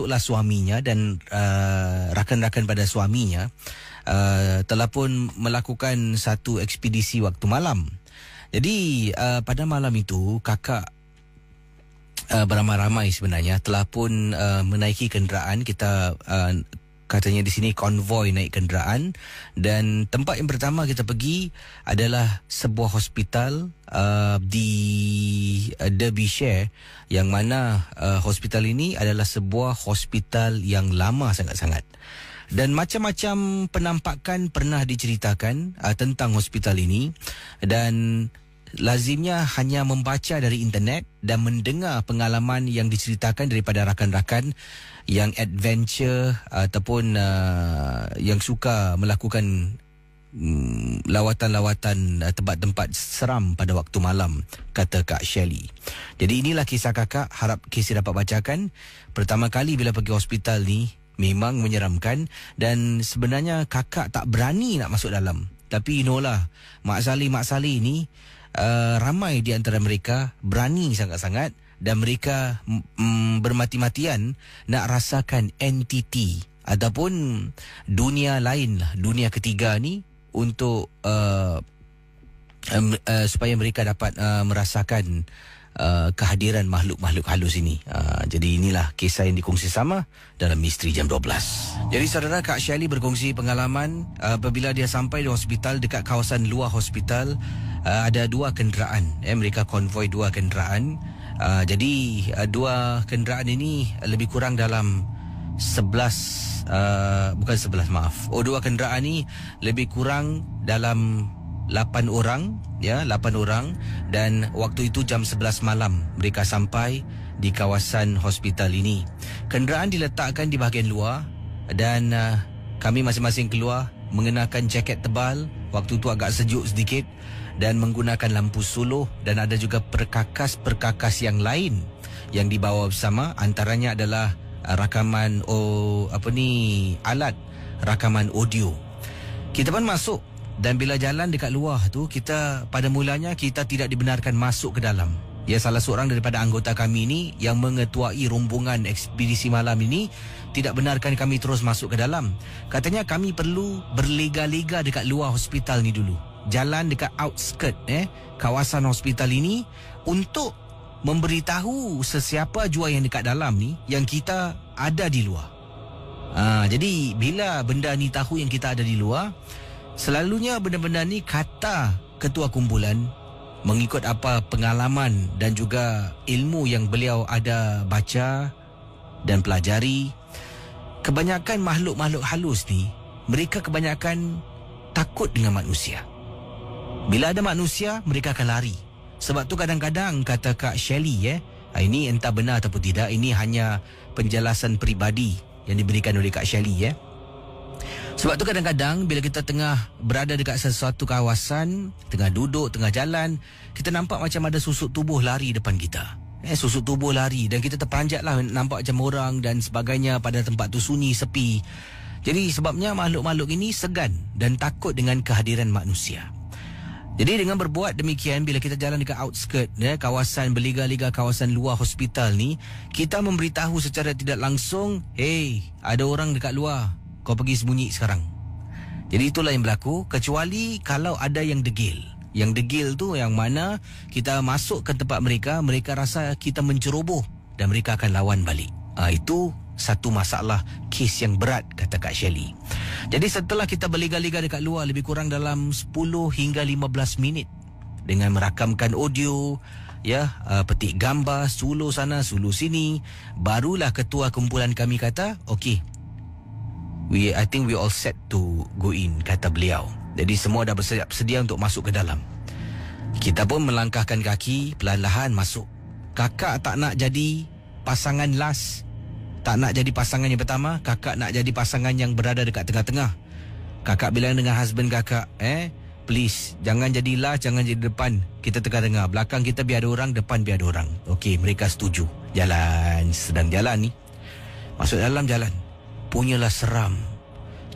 termasuklah suaminya dan rakan-rakan pada suaminya telah pun melakukan satu ekspedisi waktu malam. Jadi pada malam itu kakak beramai-ramai sebenarnya telah pun menaiki kenderaan. Kita katanya di sini konvoi naik kenderaan, dan tempat yang pertama kita pergi adalah sebuah hospital di Derbyshire, yang mana hospital ini adalah sebuah hospital yang lama sangat-sangat. Dan macam-macam penampakan pernah diceritakan tentang hospital ini, dan lazimnya hanya membaca dari internet dan mendengar pengalaman yang diceritakan daripada rakan-rakan yang adventure ataupun yang suka melakukan lawatan-lawatan tempat-tempat seram pada waktu malam, kata Kak Shelley. Jadi inilah kisah kakak, harap Casey dapat bacakan. Pertama kali bila pergi hospital ni memang menyeramkan, dan sebenarnya kakak tak berani nak masuk dalam. Tapi you know lah, Mak Saleh ni ramai di antara mereka berani sangat-sangat, dan mereka bermati-matian nak rasakan entiti ataupun dunia lain lah, dunia ketiga ni, untuk supaya mereka dapat merasakan kehadiran makhluk-makhluk halus ini. Jadi inilah kisah yang dikongsi sama dalam Misteri Jam 12. Jadi saudara, Kak Shelley berkongsi pengalaman apabila dia sampai di hospital, dekat kawasan luar hospital ada dua kenderaan. Mereka konvoi dua kenderaan. Jadi dua kenderaan ini lebih kurang dalam 11 dua kenderaan ni lebih kurang dalam 8 orang, ya, 8 orang, dan waktu itu jam 11 malam mereka sampai di kawasan hospital ini. Kenderaan diletakkan di bahagian luar, dan kami masing-masing keluar mengenakan jaket tebal. Waktu itu agak sejuk sedikit, dan menggunakan lampu suluh, dan ada juga perkakas-perkakas yang lain yang dibawa bersama. Antaranya adalah rakaman alat rakaman audio. Kita pun masuk, dan bila jalan dekat luar tu, kita pada mulanya kita tidak dibenarkan masuk ke dalam. Ya, salah seorang daripada anggota kami ni yang mengetuai rombongan ekspedisi malam ini tidak benarkan kami terus masuk ke dalam. Katanya kami perlu berlega-lega dekat luar hospital ni dulu, jalan dekat outskirt kawasan hospital ini, untuk memberitahu sesiapa jua yang dekat dalam ni yang kita ada di luar. Jadi bila benda ni tahu yang kita ada di luar, selalunya benda-benda ni, kata ketua kumpulan, mengikut apa pengalaman dan juga ilmu yang beliau ada baca dan pelajari, kebanyakan makhluk-makhluk halus ni, mereka kebanyakan takut dengan manusia. Bila ada manusia, mereka akan lari. Sebab tu kadang-kadang, kata Kak Shelley, ini entah benar ataupun tidak, ini hanya penjelasan peribadi yang diberikan oleh Kak Shelley, Sebab tu kadang-kadang bila kita tengah berada dekat sesuatu kawasan, tengah duduk, tengah jalan, kita nampak macam ada susuk tubuh lari depan kita. Susuk tubuh lari, dan kita terperanjat lah, nampak macam orang dan sebagainya pada tempat tu sunyi, sepi. Jadi sebabnya makhluk-makhluk ini segan dan takut dengan kehadiran manusia. Jadi dengan berbuat demikian, bila kita jalan dekat outskirt, kawasan berliga-liga, kawasan luar hospital ni, kita memberitahu secara tidak langsung, hey, ada orang dekat luar, kau pergi sembunyi sekarang. Jadi itulah yang berlaku, kecuali kalau ada yang degil. Yang degil tu yang mana kita masuk ke tempat mereka, mereka rasa kita menceroboh dan mereka akan lawan balik. Itu satu masalah, kes yang berat, kata Kak Shelley. Jadi setelah kita berliga-liga dekat luar lebih kurang dalam 10 hingga 15 minit dengan merakamkan audio, petik gambar, suluh sana, suluh sini, barulah ketua kumpulan kami kata, okay, I think we all set to go in, kata beliau. Jadi semua dah bersedia untuk masuk ke dalam. Kita pun melangkahkan kaki, perlahan-lahan masuk. Kakak tak nak jadi pasangan last, tak nak jadi pasangan yang pertama. Kakak nak jadi pasangan yang berada dekat tengah-tengah. Kakak bilang dengan husband kakak, please, jangan jadi last, jangan jadi depan. Kita tengah-tengah, belakang kita biar ada orang, depan biar ada orang. Okey, mereka setuju. Jalan, sedang jalan ni, masuk dalam jalan, punyalah seram.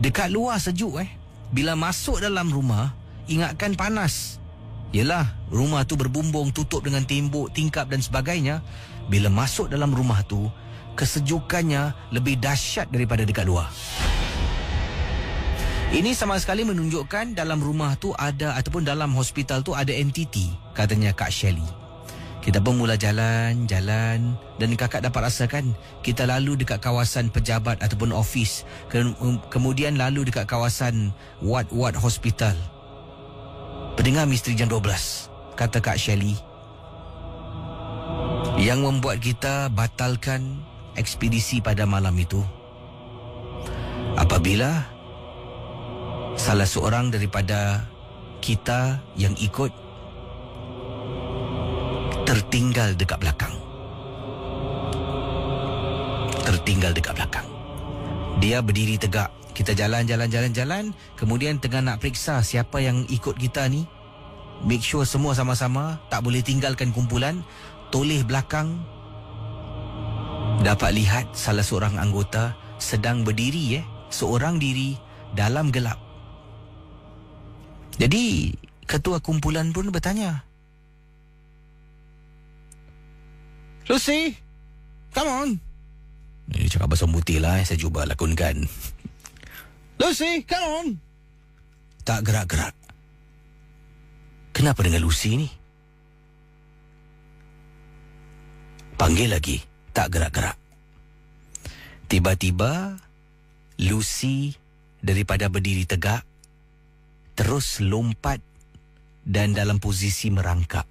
Dekat luar sejuk, bila masuk dalam rumah, ingatkan panas. Yelah, rumah tu berbumbung, tutup dengan tembok, tingkap dan sebagainya. Bila masuk dalam rumah tu, kesejukannya lebih dahsyat daripada dekat luar. Ini sama sekali menunjukkan dalam rumah tu ada, ataupun dalam hospital tu ada entiti, katanya Kak Shelley. Kita pun mula jalan dan kakak dapat rasakan kita lalu dekat kawasan pejabat ataupun ofis, kemudian lalu dekat kawasan ward hospital. Pendengar Misteri Jam 12, kata Kak Shelley, yang membuat kita batalkan ekspedisi pada malam itu apabila salah seorang daripada kita yang ikut tertinggal dekat belakang. Dia berdiri tegak. Kita jalan. Kemudian tengah nak periksa siapa yang ikut kita ni. Make sure semua sama-sama, tak boleh tinggalkan kumpulan. Toleh belakang. Dapat lihat salah seorang anggota sedang berdiri seorang diri dalam gelap. Jadi ketua kumpulan pun bertanya, Lucy, come on. Ini cakap bahasa putih lah, saya cuba lakonkan. Lucy, come on. Tak gerak-gerak. Kenapa dengan Lucy ni? Panggil lagi, tak gerak-gerak. Tiba-tiba Lucy daripada berdiri tegak terus lompat dan dalam posisi merangkak.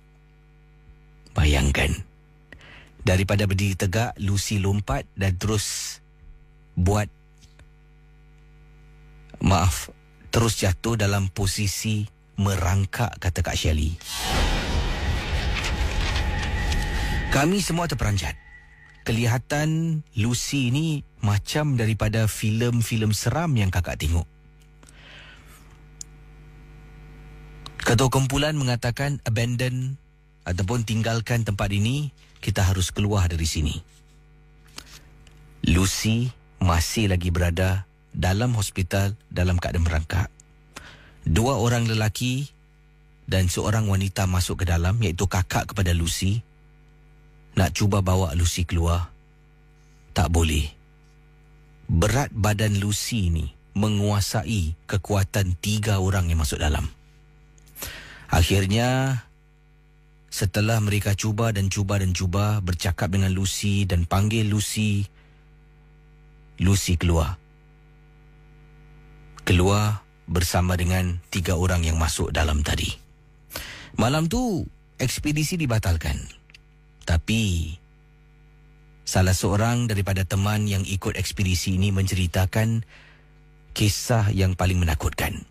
Bayangkan, daripada berdiri tegak, Lucy lompat dan terus terus jatuh dalam posisi merangkak, kata Kak Shelley. Kami semua terperanjat. Kelihatan Lucy ni macam daripada filem-filem seram yang kakak tengok. Ketua kumpulan mengatakan abandon ataupun tinggalkan tempat ini, kita harus keluar dari sini. Lucy masih lagi berada dalam hospital dalam keadaan merangkak. 2 orang lelaki dan seorang wanita masuk ke dalam, iaitu kakak kepada Lucy. Nak cuba bawa Lucy keluar, tak boleh. Berat badan Lucy ni menguasai kekuatan 3 orang yang masuk dalam. Akhirnya, setelah mereka cuba bercakap dengan Lucy dan panggil Lucy, Lucy keluar bersama dengan 3 orang yang masuk dalam tadi. Malam tu ekspedisi dibatalkan. Tapi salah seorang daripada teman yang ikut ekspedisi ini menceritakan kisah yang paling menakutkan.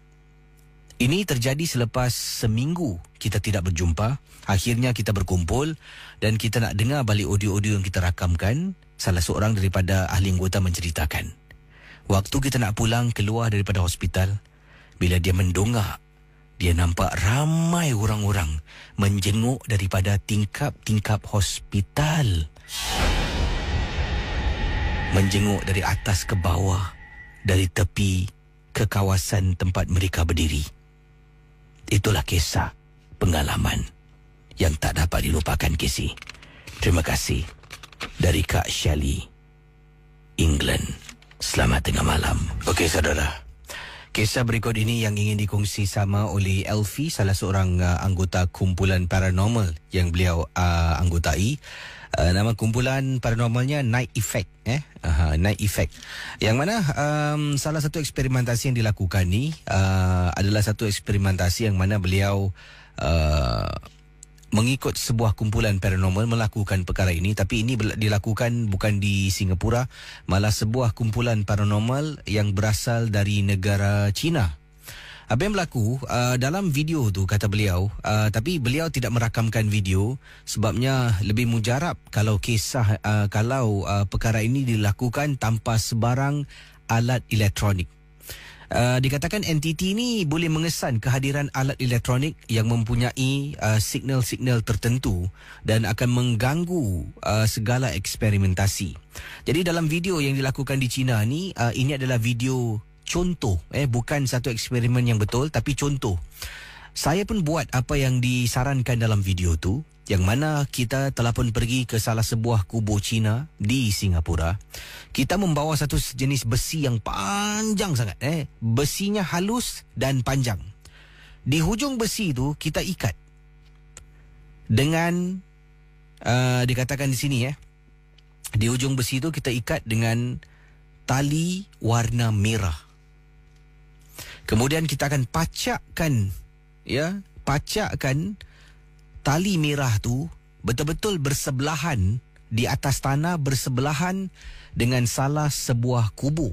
Ini terjadi selepas seminggu kita tidak berjumpa. Akhirnya kita berkumpul dan kita nak dengar balik audio-audio yang kita rakamkan. Salah seorang daripada ahli anggota menceritakan, waktu kita nak pulang keluar daripada hospital, bila dia mendongak, dia nampak ramai orang-orang menjenguk daripada tingkap-tingkap hospital. Menjenguk dari atas ke bawah, dari tepi ke kawasan tempat mereka berdiri. Itulah kisah pengalaman yang tak dapat dilupakan, Casey. Terima kasih dari Kak Shelley, England. Selamat tengah malam. Okey, saudara. Kisah berikut ini yang ingin dikongsi sama oleh Elfie, salah seorang anggota kumpulan paranormal yang beliau anggotai. Nama kumpulan paranormalnya Night Effect. Night Effect. Yang mana salah satu eksperimentasi yang dilakukan ni adalah satu eksperimentasi yang mana beliau mengikut sebuah kumpulan paranormal melakukan perkara ini. Tapi ini dilakukan bukan di Singapura, malah sebuah kumpulan paranormal yang berasal dari negara China. Apa yang berlaku dalam video tu, kata beliau, tapi beliau tidak merakamkan video sebabnya lebih mujarab kalau perkara ini dilakukan tanpa sebarang alat elektronik. Dikatakan entiti ini boleh mengesan kehadiran alat elektronik yang mempunyai signal-signal tertentu dan akan mengganggu segala eksperimentasi. Jadi dalam video yang dilakukan di China ni, ini adalah video contoh, bukan satu eksperimen yang betul, tapi contoh. Saya pun buat apa yang disarankan dalam video tu, yang mana kita telah pun pergi ke salah sebuah kubur Cina di Singapura. Kita membawa satu jenis besi yang panjang sangat. Besinya halus dan panjang. Di hujung besi tu kita ikat dengan dikatakan di sini di hujung besi tu kita ikat dengan tali warna merah. Kemudian kita akan pacakkan tali merah tu betul-betul bersebelahan di atas tanah, bersebelahan dengan salah sebuah kubur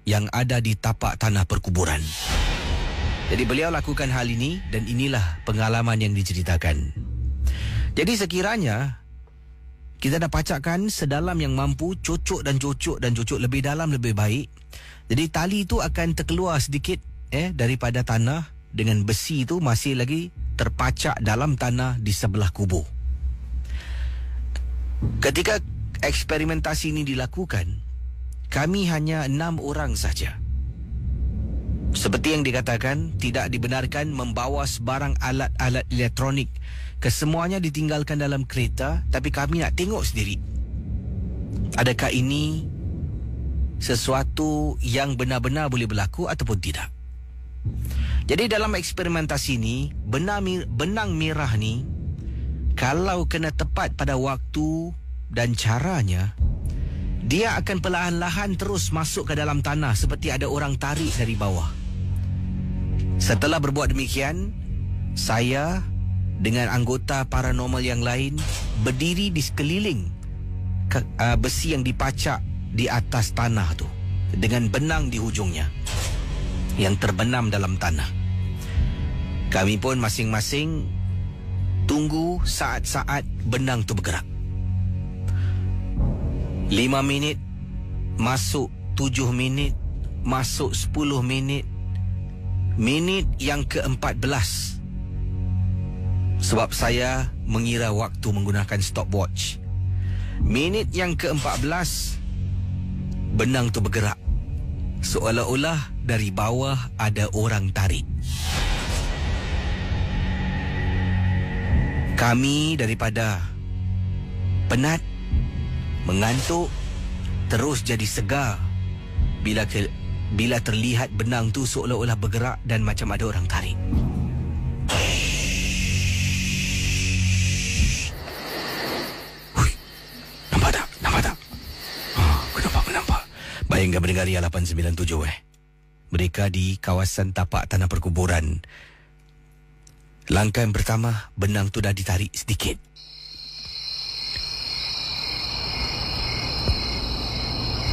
yang ada di tapak tanah perkuburan. Jadi beliau lakukan hal ini dan inilah pengalaman yang diceritakan. Jadi sekiranya kita dah pacakkan sedalam yang mampu, cocok dan cocok lebih dalam lebih baik. Jadi tali itu akan terkeluar sedikit daripada tanah, dengan besi itu masih lagi terpacak dalam tanah di sebelah kubur. Ketika eksperimentasi ini dilakukan, kami hanya 6 orang saja. Seperti yang dikatakan, tidak dibenarkan membawa sebarang alat-alat elektronik. Kesemuanya ditinggalkan dalam kereta, tapi kami nak tengok sendiri. Adakah ini sesuatu yang benar-benar boleh berlaku ataupun tidak? Jadi dalam eksperimentasi ini, benang merah ni, kalau kena tepat pada waktu dan caranya, dia akan perlahan-lahan terus masuk ke dalam tanah seperti ada orang tarik dari bawah. Setelah berbuat demikian, saya dengan anggota paranormal yang lain berdiri di sekeliling besi yang dipacak di atas tanah tu dengan benang di hujungnya yang terbenam dalam tanah. Kami pun masing-masing tunggu saat-saat benang tu bergerak. 5 minit, masuk 7 minit, masuk 10 minit, minit yang ke-14. Sebab saya mengira waktu menggunakan stopwatch. Minit yang ke-14, benang tu bergerak. Seolah-olah dari bawah ada orang tarik. Kami daripada penat, mengantuk, terus jadi segar bila terlihat benang tu seolah-olah bergerak dan macam ada orang tarik. Nampak tak? Aku nampak. Bayangkan pendengar Ria 897 Mereka di kawasan tapak tanah perkuburan. Langkah yang pertama, benang tu dah ditarik sedikit.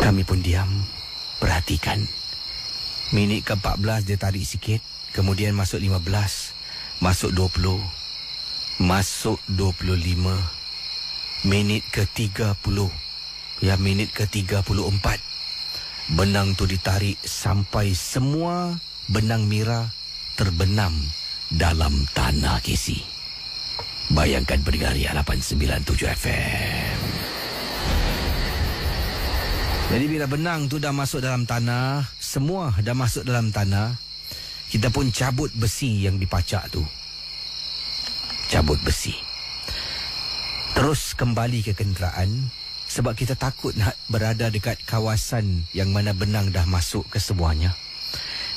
Kami pun diam, perhatikan. Minit ke-14 dia tarik sikit, kemudian masuk 15, masuk 20, masuk 25, minit ke-30, minit ke-34. Benang tu ditarik sampai semua benang merah terbenam dalam tanah, Casey. Bayangkan pendengar Ria 897 FM. Jadi bila benang tu dah masuk dalam tanah, semua dah masuk dalam tanah, kita pun cabut besi yang dipacak tu. Cabut besi. Terus kembali ke kenderaan. Sebab kita takut nak berada dekat kawasan yang mana benang dah masuk ke semuanya.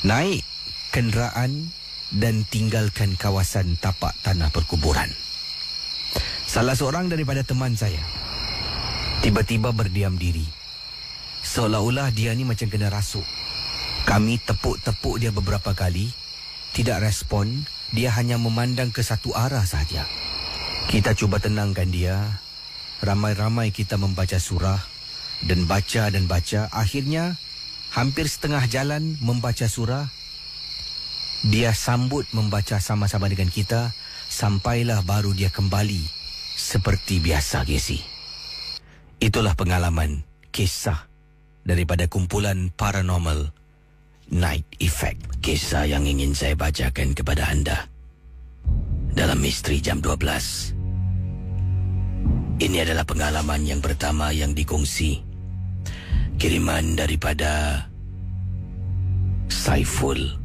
Naik kenderaan dan tinggalkan kawasan tapak tanah perkuburan. Salah seorang daripada teman saya tiba-tiba berdiam diri. Seolah-olah dia ni macam kena rasuk. Kami tepuk-tepuk dia beberapa kali. Tidak respon. Dia hanya memandang ke satu arah sahaja. Kita cuba tenangkan dia. Ramai-ramai kita membaca surah dan baca. Akhirnya hampir setengah jalan membaca surah. Dia sambut membaca sama-sama dengan kita. Sampailah baru dia kembali seperti biasa, Casey. Itulah pengalaman, kisah daripada kumpulan paranormal Night Effect. Kisah yang ingin saya bacakan kepada anda dalam Misteri Jam 12. Ini adalah pengalaman yang pertama yang dikongsi. Kiriman daripada Saiful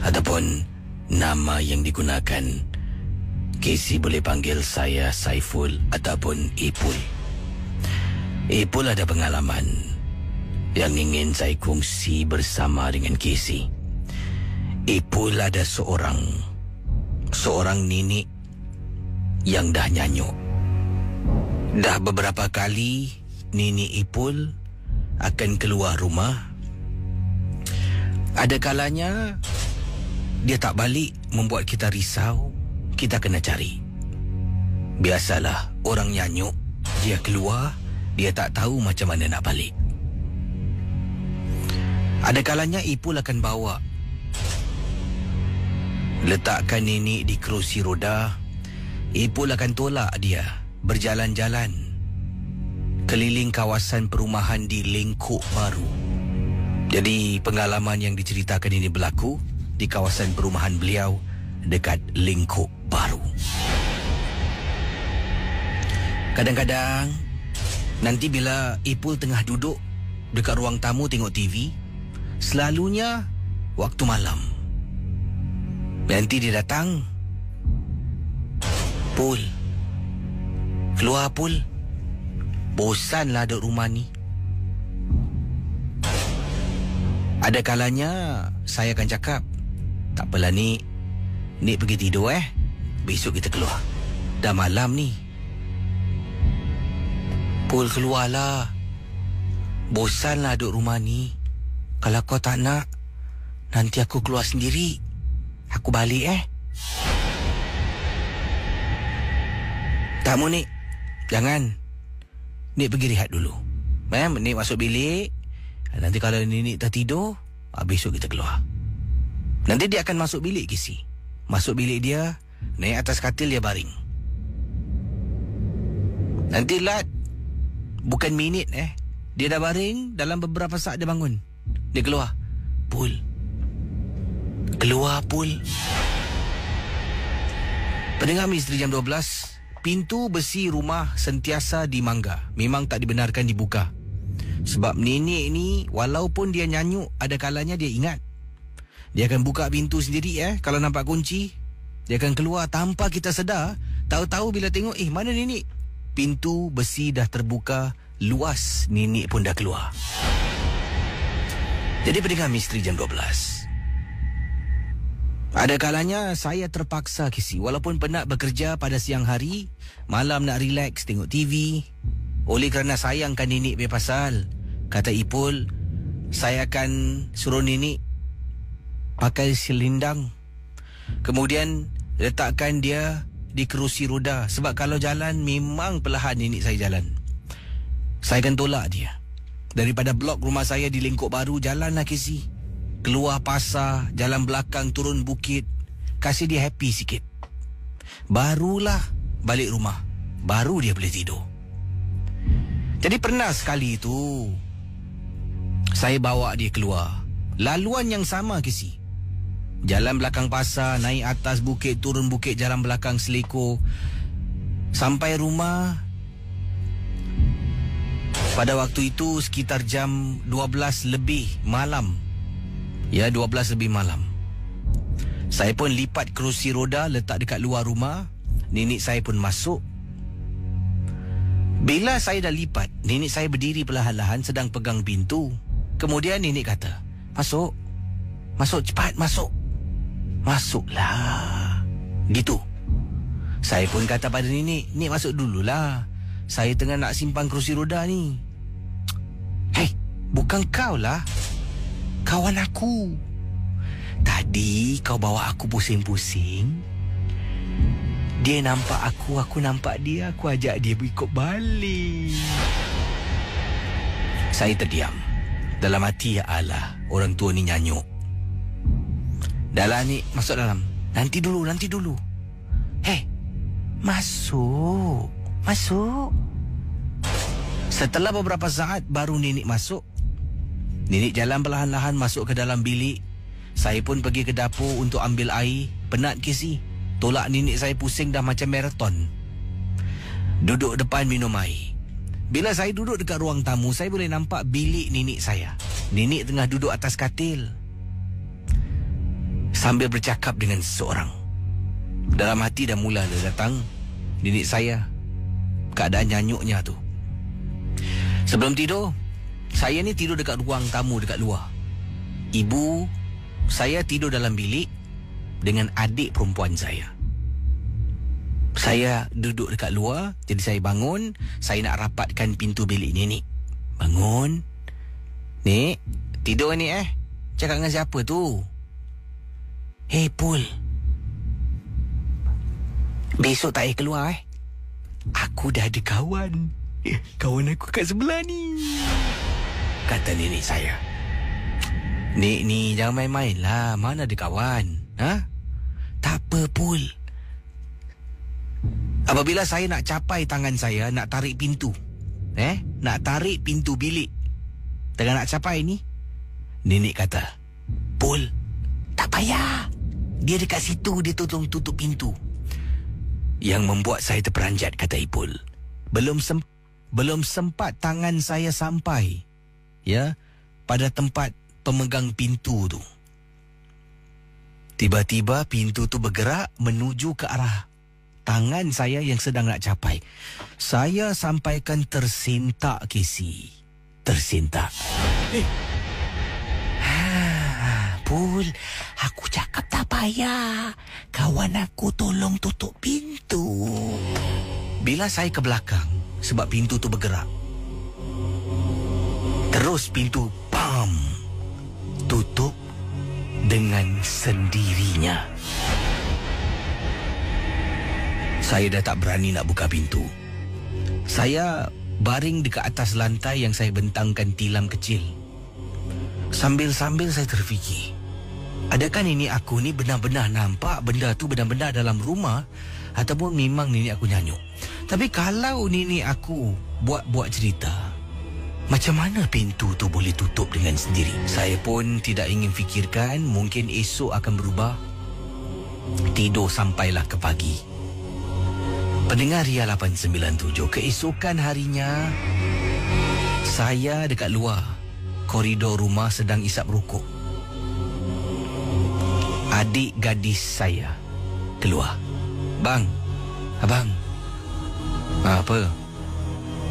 ataupun Nama yang digunakan, Casey boleh panggil saya Saiful ataupun Ipul. Ipul ada pengalaman yang ingin saya kongsi bersama dengan Casey. Ipul ada seorang nenek yang dah nyanyuk. Dah beberapa kali nenek Ipul akan keluar rumah. Ada kalanya dia tak balik, membuat kita risau. Kita kena cari. Biasalah, orang nyanyuk, dia keluar, dia tak tahu macam mana nak balik. Ada kalanya Ipul akan bawa, letakkan nenek di kerusi roda. Ipul akan tolak dia berjalan-jalan keliling kawasan perumahan di Lengkok Baru. Jadi pengalaman yang diceritakan ini berlaku di kawasan perumahan beliau dekat Lengkok Baru. Kadang-kadang nanti bila Ipul tengah duduk dekat ruang tamu tengok TV, selalunya waktu malam. Nanti dia datang, "Pul, keluar Pul. Bosanlah duduk rumah ni." Ada kalanya saya akan cakap, "Tak apalah Nik, Nik pergi tidur besok kita keluar. Dah malam ni." "Pul, keluarlah. Bosanlah duduk rumah ni. Kalau kau tak nak, nanti aku keluar sendiri. Aku balik Tak mau Nik. Jangan. Nik pergi rehat dulu. Nik masuk bilik. Nanti kalau Nik dah tidur, besok kita keluar." Nanti dia akan masuk bilik Casey. Masuk bilik dia, naik atas katil, dia baring. Nanti lat, bukan minit dia dah baring, dalam beberapa saat dia bangun. Dia keluar. "Pul, keluar Pul." Pendengar Misteri Jam 12, pintu besi rumah sentiasa dimangga. Memang tak dibenarkan dibuka. Sebab nenek ni, walaupun dia nyanyuk, ada kalanya dia ingat. Dia akan buka pintu sendiri kalau nampak kunci. Dia akan keluar tanpa kita sedar. Tahu-tahu bila tengok, mana nenek? Pintu besi dah terbuka luas, nenek pun dah keluar. Jadi pendengar Misteri Jam 12, ada kalanya saya terpaksa Casey, walaupun penat bekerja pada siang hari, malam nak relax tengok TV. Oleh kerana sayangkan nenek punya pasal, kata Ipul, saya akan suruh nenek pakai selindang. Kemudian letakkan dia di kerusi roda. Sebab kalau jalan memang perlahan nenek saya jalan. Saya akan tolak dia. Daripada blok rumah saya di Lengkok Baru, jalanlah Casey. Keluar pasar, jalan belakang, turun bukit. Kasih dia happy sikit. Barulah balik rumah. Baru dia boleh tidur. Jadi pernah sekali tu saya bawa dia keluar. Laluan yang sama Casey. Jalan belakang pasar, naik atas bukit, turun bukit, jalan belakang selekor. Sampai rumah pada waktu itu sekitar jam 12 lebih malam. 12 lebih malam. Saya pun lipat kerusi roda, letak dekat luar rumah. Nenek saya pun masuk. Bila saya dah lipat, nenek saya berdiri perlahan-lahan sedang pegang pintu. Kemudian nenek kata, "Masuk. Masuk cepat, masuk." "Masuklah." Gitu. Saya pun kata pada nenek, "Nek masuk dululah. Saya tengah nak simpan kerusi roda ni." "Hei, bukan kau lah. Kawan aku. Tadi kau bawa aku pusing-pusing. Dia nampak aku nampak dia. Aku ajak dia ikut balik." Saya terdiam. Dalam hati, ya Allah, orang tua ni nyanyuk. "Dah lah ni, masuk dalam. Nanti dulu. Hei, masuk. Setelah beberapa saat, baru nenek masuk. Nenek jalan perlahan-lahan masuk ke dalam bilik. Saya pun pergi ke dapur untuk ambil air. Penat Casey. Tolak nenek saya pusing dah macam maraton. Duduk depan minum air. Bila saya duduk dekat ruang tamu, saya boleh nampak bilik nenek saya. Nenek tengah duduk atas katil. sambil bercakap dengan seseorang. Dalam hati dah mula datang nenek saya, keadaan nyanyuknya tu. Sebelum tidur, saya ni tidur dekat ruang tamu dekat luar. Ibu saya tidur dalam bilik dengan adik perempuan saya. Saya duduk dekat luar, jadi saya bangun. Saya nak rapatkan pintu bilik nenek. Bangun. Nek, tidur ni Cakap dengan siapa tu? Hei Pul, besok tak payah keluar Aku dah ada kawan. Kawan aku kat sebelah ni, kata nenek saya. Nek ni jangan main-main lah. Mana ada kawan? Tak apa Pul. Apabila saya nak capai tangan saya, nak tarik pintu, nak tarik pintu bilik, tengah nak capai ni, nenek kata, Pul, tak payah. Dia dekat situ, dia tutup pintu. Yang membuat saya terperanjat, kata Ipul. Belum sempat tangan saya sampai pada tempat pemegang pintu tu, tiba-tiba pintu tu bergerak menuju ke arah tangan saya yang sedang nak capai. Saya sampaikan tersentak, Casey. Tersentak. Pul, aku cakap tak payah. Kawan aku tolong tutup pintu. Bila saya ke belakang, sebab pintu tu bergerak, terus pintu tutup dengan sendirinya. Saya dah tak berani nak buka pintu. Saya baring dekat atas lantai yang saya bentangkan tilam kecil. Sambil-sambil saya terfikir, adakah nenek aku ni benar-benar nampak benda tu benar-benar dalam rumah, ataupun memang nenek aku nyanyuk? Tapi kalau nenek aku buat cerita, macam mana pintu tu boleh tutup dengan sendiri? Saya pun tidak ingin fikirkan mungkin esok akan berubah. Tidur sampailah ke pagi. Pendengar Ria 897, keesokan harinya, saya dekat luar koridor rumah sedang isap rokok. Adik gadis saya keluar. Bang, abang. Apa?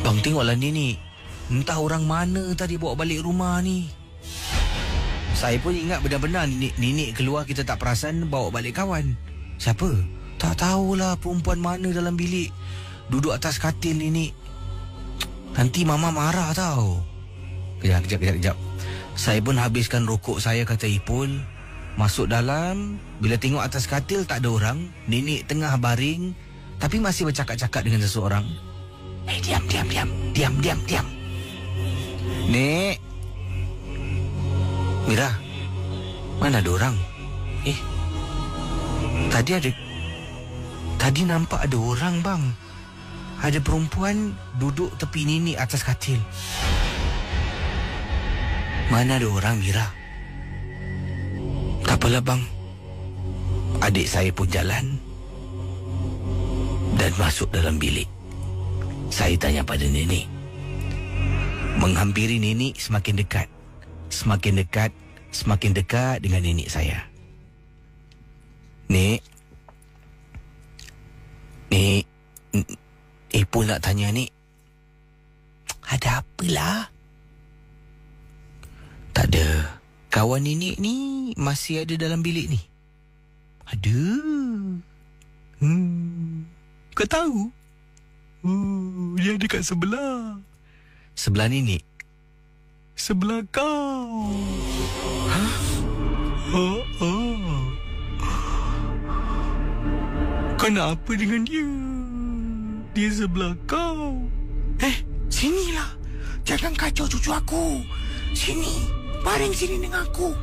Bang, tengoklah nenek. Entah orang mana tadi bawa balik rumah ni. Saya pun ingat benar-benar nenek keluar, kita tak perasan bawa balik kawan. Siapa? Tak tahulah perempuan mana dalam bilik. Duduk atas katil nenek. Nanti mama marah tau. Kejap. Saya pun habiskan rokok saya, kata Ipul. Masuk dalam. Bila tengok atas katil tak ada orang. Nenek tengah baring, tapi masih bercakap-cakap dengan seseorang. Diam. Nek, Mira, mana ada orang? Tadi nampak ada orang, bang. Ada perempuan duduk tepi nenek atas katil. Mana ada orang, Mira? Tak apalah, bang. Adik saya pun jalan dan masuk dalam bilik. Saya tanya pada nenek. Menghampiri nenek semakin dekat. Semakin dekat dengan nenek saya. Nek, Ipul nak tanya, Nek. Ada apalah? Tak ada. Kawan nenek ni masih ada dalam bilik ni. Ada. Kau tahu? Dia dekat sebelah. Sebelah nenek? Sebelah kau. Kau nak apa dengan dia? Dia sebelah kau. Sinilah. Jangan kacau cucu aku. Sini. Baring sini dengan aku.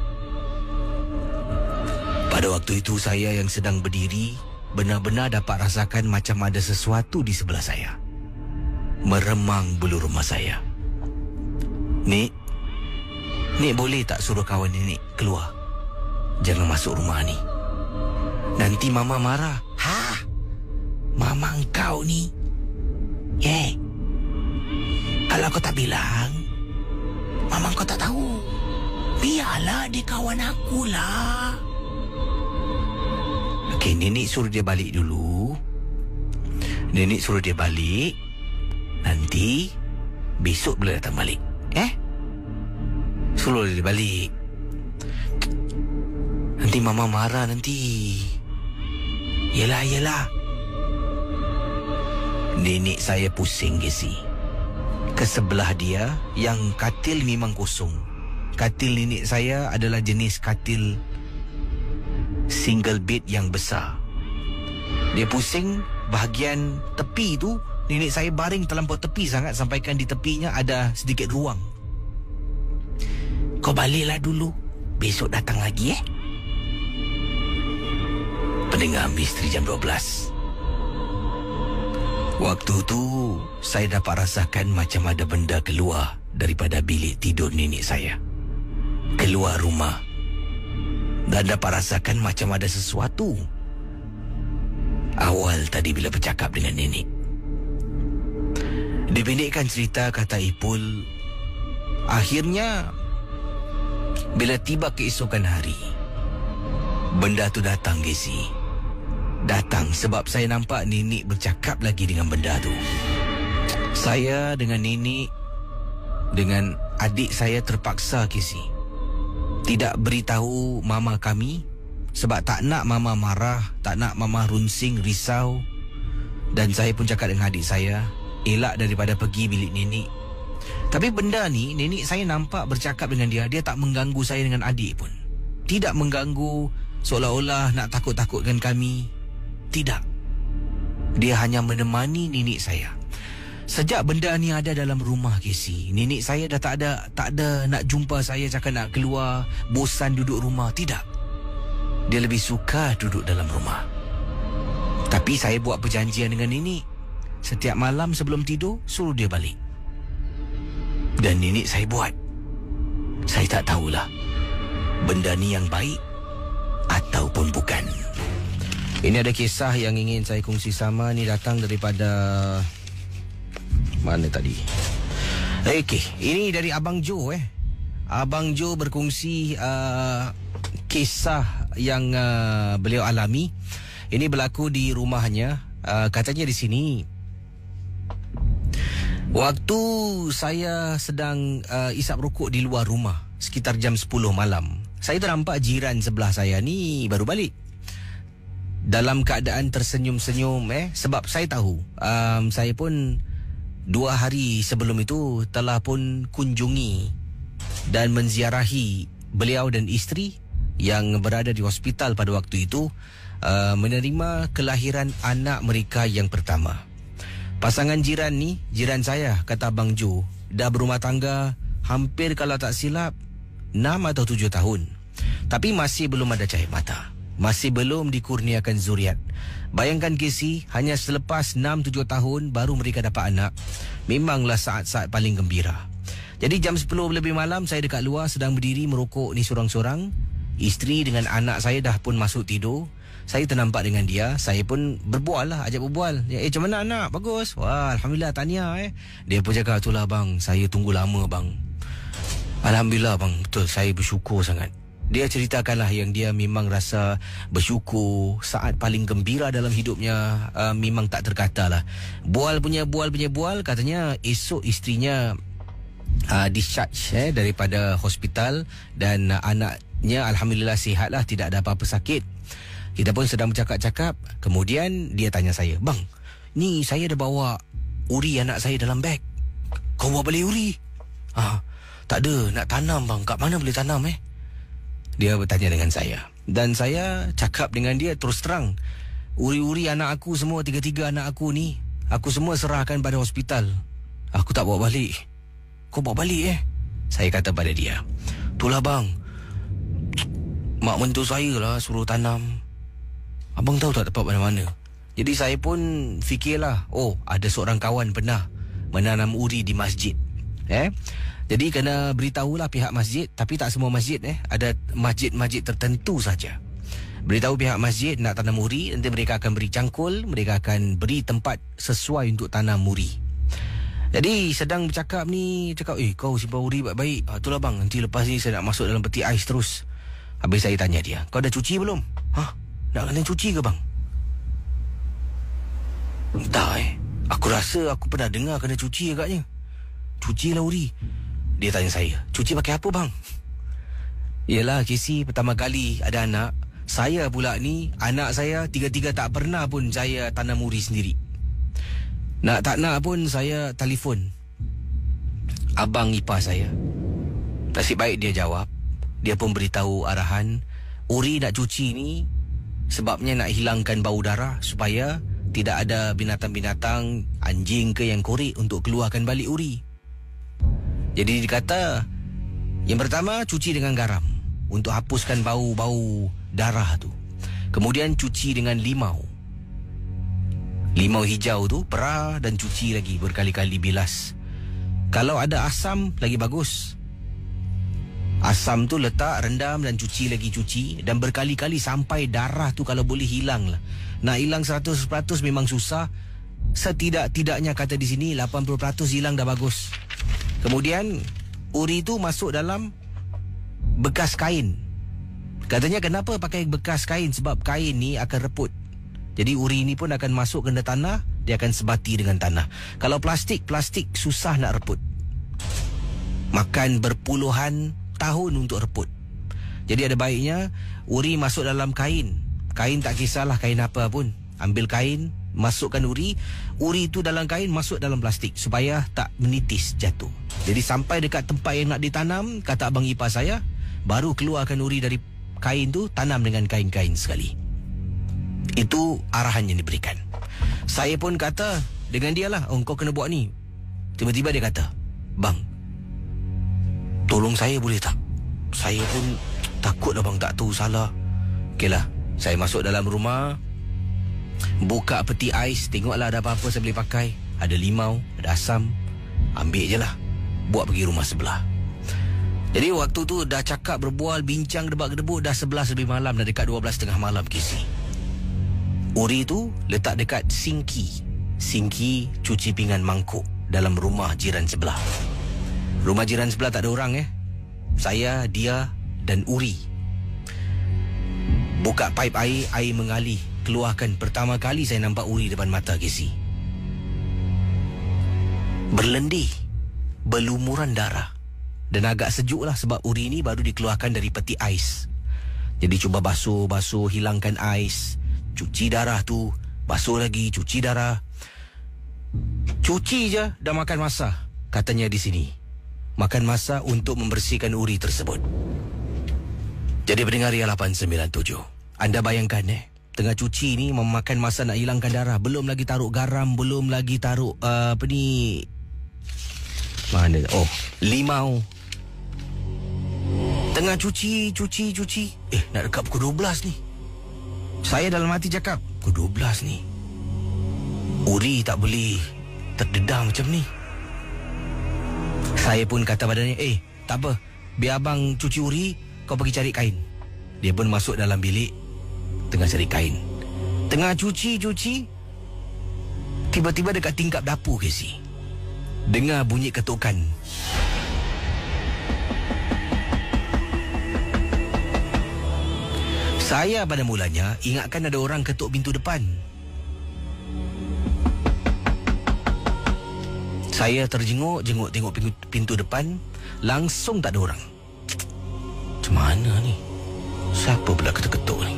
Pada waktu itu saya yang sedang berdiri benar-benar dapat rasakan macam ada sesuatu di sebelah saya. Meremang bulu rumah saya. Nek boleh tak suruh kawan nenek keluar? Jangan masuk rumah ni. Nanti mama marah. Mama engkau ni. Kalau kau tak bilang, mama engkau tak tahu. Biarlah dia kawan akulah. Okey, nenek suruh dia balik dulu. Nenek suruh dia balik. Nanti besok boleh datang balik. Suruh dia balik. Nanti mama marah nanti. Yelah. Nenek saya pusing, Casey. Ke sebelah dia yang katil memang kosong. Katil nenek saya adalah jenis katil single bed yang besar. Dia pusing bahagian tepi tu. Nenek saya baring terlampau tepi sangat sampaikan di tepinya ada sedikit ruang. Kau baliklah dulu. Besok datang lagi Pendengar Misteri Jam 12. Waktu tu saya dapat rasakan macam ada benda keluar daripada bilik tidur nenek saya. Keluar rumah. Dan dapat rasakan macam ada sesuatu. Awal tadi bila bercakap dengan nenek. Dipendekkan cerita, kata Ipul, akhirnya bila tiba keesokan hari, benda tu datang, Casey. Datang sebab saya nampak nenek bercakap lagi dengan benda tu. Saya dengan nenek, dengan adik saya terpaksa, Casey, tidak beritahu mama kami sebab tak nak mama marah, tak nak mama runsing, risau. Dan saya pun cakap dengan adik saya, elak daripada pergi bilik nenek. Tapi benda ni, nenek saya nampak bercakap dengan dia. Dia tak mengganggu saya dengan adik pun. Tidak mengganggu seolah-olah nak takut-takutkan kami. Tidak. Dia hanya menemani nenek saya. Sejak benda ni ada dalam rumah, Casey, nenek saya dah tak ada nak jumpa saya, cakap nak keluar, bosan duduk rumah. Tidak. Dia lebih suka duduk dalam rumah. Tapi saya buat perjanjian dengan nenek. Setiap malam sebelum tidur, suruh dia balik. Dan nenek saya buat. Saya tak tahulah benda ni yang baik ataupun bukan. Ini ada kisah yang ingin saya kongsi sama. Ni datang daripada mana tadi? Okey, ini dari Abang Jo. Abang Jo berkongsi kisah yang beliau alami. Ini berlaku di rumahnya. Katanya di sini, waktu saya sedang isap rokok di luar rumah sekitar jam 10 malam, saya ternampak jiran sebelah saya ni baru balik dalam keadaan tersenyum-senyum. Sebab saya tahu saya pun 2 hari sebelum itu telah pun kunjungi dan menziarahi beliau dan isteri yang berada di hospital pada waktu itu, menerima kelahiran anak mereka yang pertama. Pasangan jiran ni, jiran saya, kata Abang Jo, dah berumah tangga hampir kalau tak silap 6 atau 7 tahun. Tapi masih belum ada cahaya mata. Masih belum dikurniakan zuriat. Bayangkan, Casey, hanya selepas 6-7 tahun baru mereka dapat anak. Memanglah saat-saat paling gembira. Jadi jam 10 lebih malam saya dekat luar sedang berdiri merokok ni sorang-sorang. Isteri dengan anak saya dah pun masuk tidur. Saya ternampak dengan dia. Saya pun berbual lah, ajak berbual. Macam mana anak? Bagus. Wah, Alhamdulillah, tahniah. Dia pun cakap, itulah bang, saya tunggu lama bang. Alhamdulillah bang, betul, saya bersyukur sangat. Dia ceritakanlah yang dia memang rasa bersyukur. Saat paling gembira dalam hidupnya, memang tak terkata lah. Bual punya bual. Katanya esok isterinya discharge daripada hospital. Dan anaknya Alhamdulillah sihat lah, tidak ada apa-apa sakit. Kita pun sedang bercakap-cakap. Kemudian dia tanya saya, bang, ni saya dah bawa uri anak saya dalam beg. Kau bawa balik uri? Tak ada, nak tanam bang. Kat mana boleh tanam Dia bertanya dengan saya. Dan saya cakap dengan dia terus terang, uri-uri anak aku semua, 3 anak aku ni, aku semua serahkan pada hospital. Aku tak bawa balik. Kau bawa balik Saya kata pada dia, itulah bang, mak mentua saya lah suruh tanam. Abang tahu tak tempat mana-mana. Jadi saya pun fikirlah, ada seorang kawan pernah menanam uri di masjid. Jadi kena beritahulah pihak masjid. Tapi tak semua masjid ada masjid-masjid tertentu saja. Beritahu pihak masjid nak tanam uri. Nanti mereka akan beri cangkul, mereka akan beri tempat sesuai untuk tanam uri. Jadi sedang bercakap ni, cakap, kau simpan uri baik-baik. Itulah bang, nanti lepas ni saya nak masuk dalam peti ais terus. Habis saya tanya dia, kau dah cuci belum? Nak kena cuci ke bang? Entah Aku rasa aku pernah dengar kena cuci agaknya. Cucilah uri. Dia tanya saya, cuci pakai apa bang? Yelah Casey, pertama kali ada anak. Saya pula ni, anak saya tiga-tiga tak pernah pun saya tanam uri sendiri. Nak tak nak pun saya telefon abang ipar saya. Nasib baik dia jawab. Dia pun beritahu arahan, uri nak cuci ni sebabnya nak hilangkan bau darah, supaya tidak ada binatang-binatang, anjing ke yang korek untuk keluarkan balik uri. Jadi dikata, yang pertama cuci dengan garam untuk hapuskan bau-bau darah tu. Kemudian cuci dengan limau. Limau hijau tu perah dan cuci lagi, berkali-kali bilas. Kalau ada asam lagi bagus. Asam tu letak, rendam dan cuci lagi cuci. Dan berkali-kali sampai darah tu kalau boleh hilang lah. Nak hilang 100% memang susah. Setidak-tidaknya kata di sini 80% hilang dah bagus. Kemudian uri tu masuk dalam bekas kain. Katanya kenapa pakai bekas kain? Sebab kain ni akan reput. Jadi uri ni pun akan masuk ke tanah. Dia akan sebati dengan tanah. Kalau plastik susah nak reput. Makan berpuluhan tahun untuk reput. Jadi ada baiknya uri masuk dalam kain. Kain tak kisahlah kain apa pun. Ambil kain, masukkan uri. Uri tu dalam kain, masuk dalam plastik supaya tak menitis jatuh. Jadi sampai dekat tempat yang nak ditanam, kata abang ipar saya, baru keluarkan uri dari kain tu, tanam dengan kain-kain sekali. Itu arahan yang diberikan. Saya pun kata dengan dia lah, kau kena buat ni. Tiba-tiba dia kata, bang, tolong saya boleh tak? Saya pun takut lah bang, tak tahu salah. Okeylah, saya masuk dalam rumah, buka peti ais, tengoklah ada apa-apa saya boleh pakai. Ada limau, ada asam, ambil je lah, buat pergi rumah sebelah. Jadi waktu tu dah cakap, berbual, bincang, debak-gedebuk, dah 11 lebih malam, dah dekat 12 tengah malam Casey. Uri tu letak dekat Sinki cuci pinggan mangkuk dalam rumah jiran sebelah. Rumah jiran sebelah tak ada orang Saya, dia dan Uri. Buka paip air mengalir, keluarkan. Pertama kali saya nampak Uri depan mata Casey. Berlendih, berlumuran darah. Dan agak sejuk lah sebab uri ni baru dikeluarkan dari peti ais. Jadi cuba basuh, hilangkan ais. Cuci darah tu, basuh lagi, cuci darah. Cuci je dah makan masa, katanya di sini. Makan masa untuk membersihkan uri tersebut. Jadi pendengar Ria 897, anda bayangkan tengah cuci ni memakan masa nak hilangkan darah. Belum lagi taruh garam, belum lagi taruh limau. Tengah cuci. Nak dekat pukul 12 ni. Saya dalam hati cakap, pukul 12 ni, uri tak boleh terdedah macam ni. Saya pun kata badannya, tak apa, biar abang cuci uri, kau pergi cari kain. Dia pun masuk dalam bilik, tengah cari kain. Tengah cuci, tiba-tiba dekat tingkap dapur Casey, dengar bunyi ketukan. Saya pada mulanya ingatkan ada orang ketuk pintu depan. Saya terjenguk tengok pintu depan, langsung tak ada orang. Macam mana ni? Siapa pula ketuk-ketuk ni?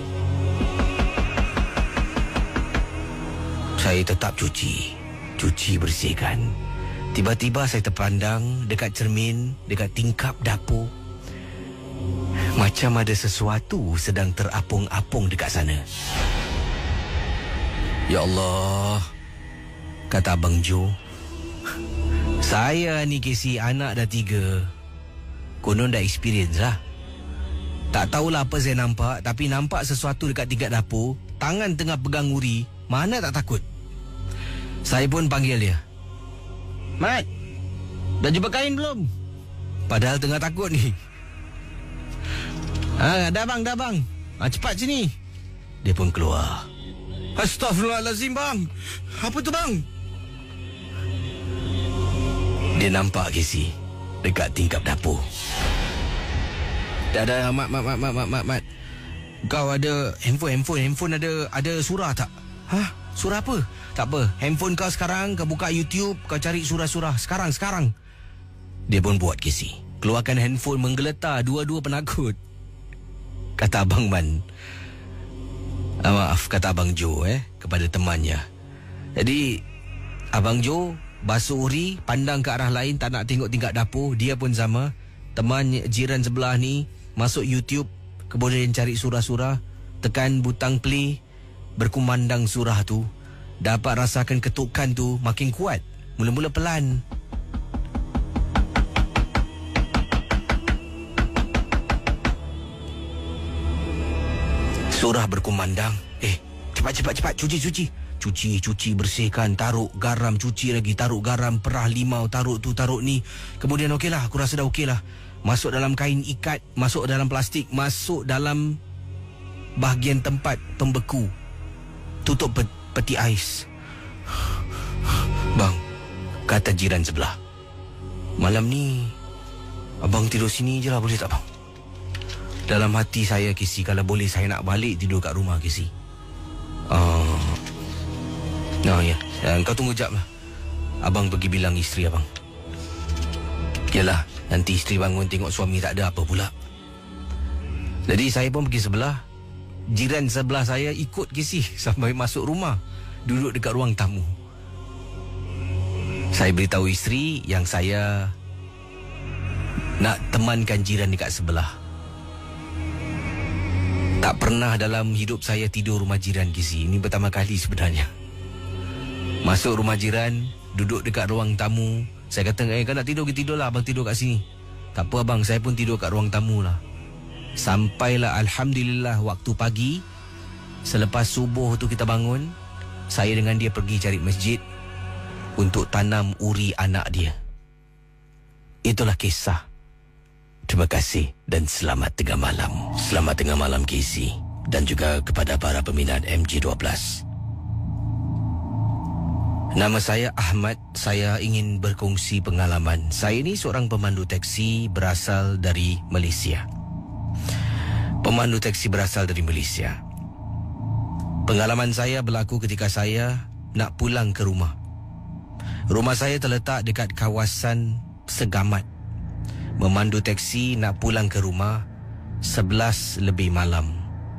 Saya tetap cuci bersihkan. Tiba-tiba saya terpandang dekat cermin, dekat tingkap dapur. Macam ada sesuatu sedang terapung-apung dekat sana. Ya Allah, kata Abang Jo. Saya ni Casey, anak dah 3. Konon dah experience lah. Tak tahulah apa saya nampak, tapi nampak sesuatu dekat tingkap dapur. Tangan tengah pegang uri, mana tak takut. Saya pun panggil dia. Mat, dah jumpa kain belum? Padahal tengah takut ni. Dah bang. Cepat sini. Dia pun keluar. Astaghfirullahalazim bang. Apa tu bang? Dia nampak Casey dekat tingkap dapur. Dah, mat. Kau ada handphone ada surah tak? Hah? Surah apa? Tak apa, handphone kau sekarang, kau buka YouTube, kau cari surah-surah sekarang. Dia pun buat, Casey. Keluarkan handphone menggeletar, dua-dua penakut. Kata Abang Man. Maaf, kata Abang Joe kepada temannya. Jadi Abang Joe basuh uri, pandang ke arah lain, tak nak tengok tingkat dapur. Dia pun sama. Teman jiran sebelah ni masuk YouTube, kemudian cari surah-surah, tekan butang play, berkumandang surah tu. Dapat rasakan ketukan tu makin kuat. Mula-mula pelan, surah berkumandang. Cepat, cuci, bersihkan, taruh garam, cuci lagi, taruh garam, perah limau, taruh tu, taruh ni. Kemudian okeylah, aku rasa dah okeylah. Masuk dalam kain ikat, masuk dalam plastik, masuk dalam bahagian tempat pembeku. Tutup peti ais. Bang, kata jiran sebelah, malam ni abang tidur sini je lah, boleh tak bang? Dalam hati saya, Casey, kalau boleh saya nak balik tidur kat rumah, Casey. Ya. Kau tunggu jap lah. Abang pergi bilang isteri abang. Yalah, nanti isteri bangun tengok suami tak ada, apa pula. Jadi saya pun pergi sebelah. Jiran sebelah saya ikut, Casey, sampai masuk rumah, duduk dekat ruang tamu. Saya beritahu isteri yang saya nak temankan jiran dekat sebelah. Tak pernah dalam hidup saya tidur rumah jiran, Casey. Ini pertama kali sebenarnya. Masuk rumah jiran, duduk dekat ruang tamu. Saya kata, kau nak tidur, kita tidurlah, abang tidur kat sini. Tak apa abang, saya pun tidur kat ruang tamu lah. Sampailah alhamdulillah waktu pagi. Selepas subuh tu kita bangun, saya dengan dia pergi cari masjid untuk tanam uri anak dia. Itulah kisah. Terima kasih dan selamat tengah malam. Selamat tengah malam, Casey, dan juga kepada para peminat MG12. Nama saya Ahmad. Saya ingin berkongsi pengalaman. Saya ni seorang pemandu taksi berasal dari Malaysia. Pengalaman saya berlaku ketika saya nak pulang ke rumah. Rumah saya terletak dekat kawasan Segamat. Memandu taksi nak pulang ke rumah 11 lebih malam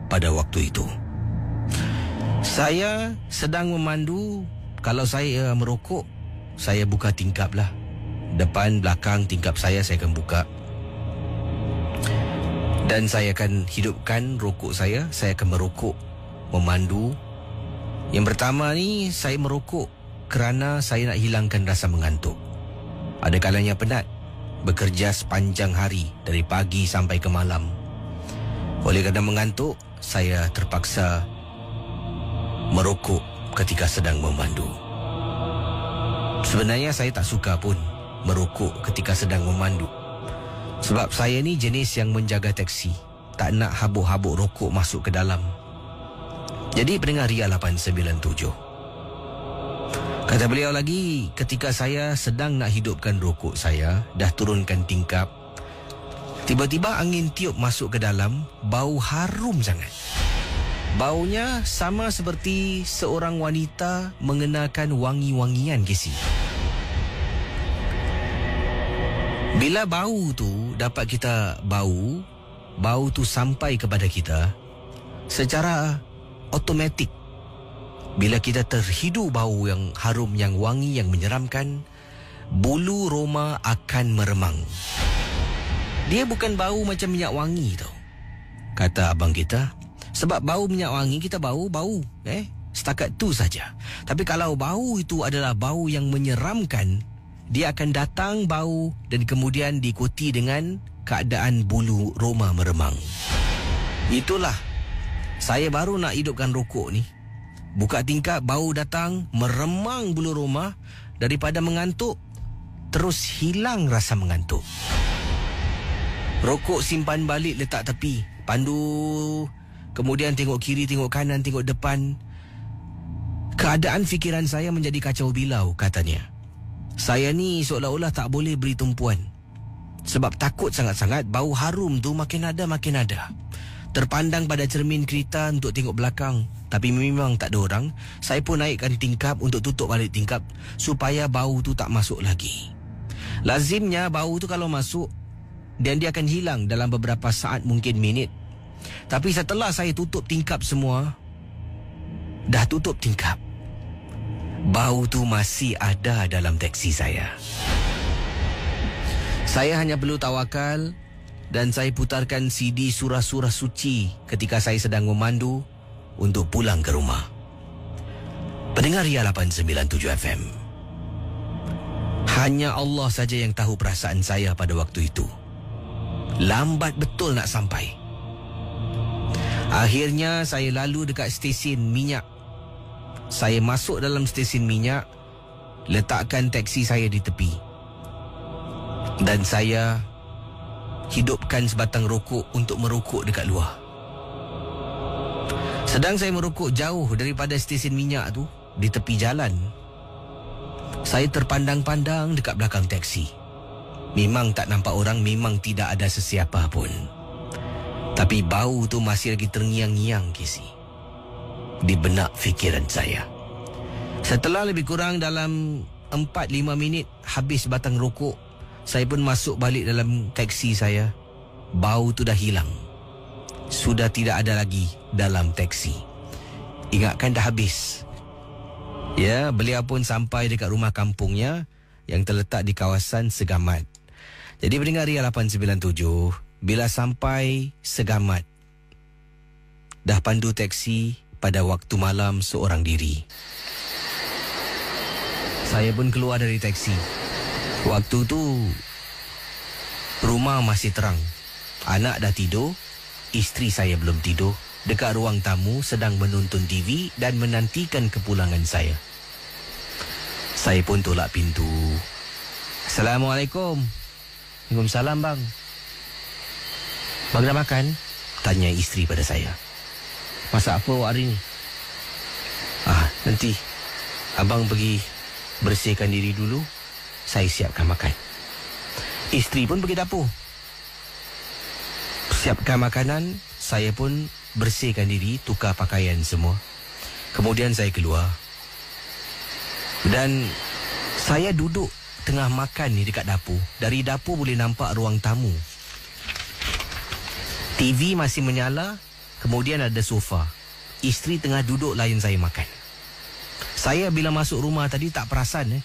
pada waktu itu. Saya sedang memandu. Kalau saya merokok, saya buka tingkap lah. Depan, belakang tingkap saya akan buka. Dan saya akan hidupkan rokok saya. Saya akan merokok, memandu. Yang pertama ni, saya merokok kerana saya nak hilangkan rasa mengantuk. Ada kalanya penat, bekerja sepanjang hari dari pagi sampai ke malam. Oleh kerana mengantuk, saya terpaksa merokok ketika sedang memandu. Sebenarnya saya tak suka pun merokok ketika sedang memandu. Sebab saya ni jenis yang menjaga taksi, tak nak habuk-habuk rokok masuk ke dalam. Jadi pendengar Ria 897, kata beliau lagi, ketika saya sedang nak hidupkan rokok saya, dah turunkan tingkap, tiba-tiba angin tiup masuk ke dalam. Bau harum sangat. Baunya sama seperti seorang wanita mengenakan wangi-wangian, Casey. Bila bau tu dapat kita bau tu sampai kepada kita secara automatik. Bila kita terhidu bau yang harum, yang wangi, yang menyeramkan, bulu roma akan meremang. Dia bukan bau macam minyak wangi tau, kata abang kita. Sebab bau minyak wangi kita bau, setakat tu saja. Tapi kalau bau itu adalah bau yang menyeramkan, dia akan datang bau dan kemudian diikuti dengan keadaan bulu roma meremang. Itulah, saya baru nak hidupkan rokok ni, buka tingkap, bau datang, meremang bulu roma. Daripada mengantuk, terus hilang rasa mengantuk. Rokok simpan balik, letak tepi, pandu. Kemudian tengok kiri, tengok kanan, tengok depan. Keadaan fikiran saya menjadi kacau bilau, katanya. Saya ni seolah-olah tak boleh beri tumpuan. Sebab takut sangat-sangat bau harum tu makin ada. Terpandang pada cermin kereta untuk tengok belakang, tapi memang tak ada orang. Saya pun naikkan tingkap untuk tutup balik tingkap supaya bau tu tak masuk lagi. Lazimnya bau tu kalau masuk, dan dia akan hilang dalam beberapa saat, mungkin minit. Tapi setelah saya tutup tingkap semua, dah tutup tingkap, bau tu masih ada dalam teksi saya. Saya hanya perlu tawakal dan saya putarkan CD surah-surah suci ketika saya sedang memandu untuk pulang ke rumah. Pendengar Ria 897 FM, hanya Allah saja yang tahu perasaan saya pada waktu itu. Lambat betul nak sampai. Akhirnya saya lalu dekat stesen minyak. Saya masuk dalam stesen minyak, letakkan teksi saya di tepi, dan saya hidupkan sebatang rokok untuk merokok dekat luar. Sedang saya merokok jauh daripada stesen minyak tu, di tepi jalan, saya terpandang-pandang dekat belakang teksi. Memang tak nampak orang, memang tidak ada sesiapa pun. Tapi bau tu masih lagi terngiang-ngiang, Casey, di benak fikiran saya. Setelah lebih kurang dalam 4-5 minit habis batang rokok, saya pun masuk balik dalam teksi saya. Bau tu dah hilang, sudah tidak ada lagi dalam teksi. Ingatkan dah habis. Ya, beliau pun sampai dekat rumah kampungnya yang terletak di kawasan Segamat. Jadi pendengar Ria 897, bila sampai Segamat, dah pandu teksi pada waktu malam seorang diri. Saya pun keluar dari teksi. Waktu tu rumah masih terang. Anak dah tidur, isteri saya belum tidur, dekat ruang tamu sedang menonton TV dan menantikan kepulangan saya. Saya pun tolak pintu. Assalamualaikum. Waalaikumsalam, bang. Bang dah makan? Tanya isteri pada saya. Masak apa awak hari ni? Nanti abang pergi bersihkan diri dulu, saya siapkan makan. Isteri pun pergi dapur, siapkan makanan. Saya pun bersihkan diri, tukar pakaian semua. Kemudian saya keluar, dan saya duduk tengah makan ni dekat dapur. Dari dapur boleh nampak ruang tamu. TV masih menyala. Kemudian ada sofa. Isteri tengah duduk layan saya makan. Saya bila masuk rumah tadi tak perasan.